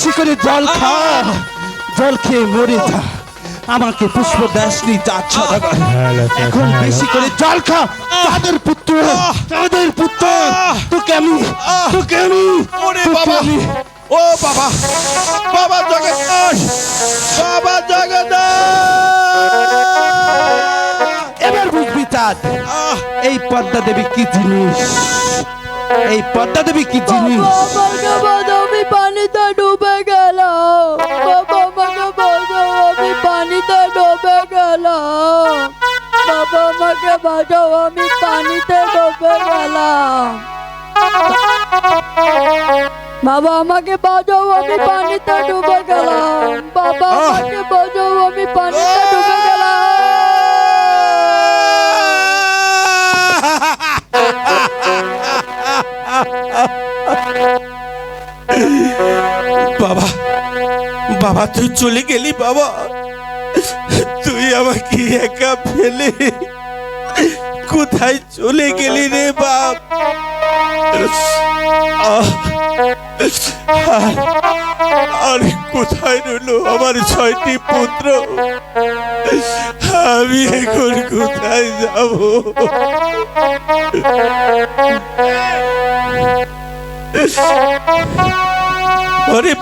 বেশি করে জল খা, জল খেয়ে মরে যা। আমাকে পুষ্পদাসনী যাচ্ছ এখন বেশি করে জল খা। তাদের পুত্র, তাদের পুত্র, তোকে আমি, তোকে আমি, ওরে বাবা, ও বাবা, বাবা জগন্নাথ, বাবা জগন্নাথ। এবার বুঝবি চাঁদ, এই পদ্মা দেবী কি জিনিস, এই পদ্মা দেবী কি জিনিস। আমাকে বাঁচাও, আমি পানিতে ডুবে গেলাম। বাবা আমাকে বাঁচাও, আমি পানিতে ডুবে গেলাম। বাবা আমাকে বাঁচাও, আমি পানিতে ডুবে গেলাম। বাবা আমাকে বাঁচাও, আমি পানিতে ডুবে গেলাম। বাবা আমাকে বাঁচাও, আমি পানিতে ডুবে গেলাম। বাবা, বাবা তুই চলে গেলি বাবা, তুই আমাকে একা ফেলে কোথায় চলে গেলি রে বাপ। আর কোথায় রইলো আমার 6টি পুত্র, আমি এখন কোথায় যাব। ওরে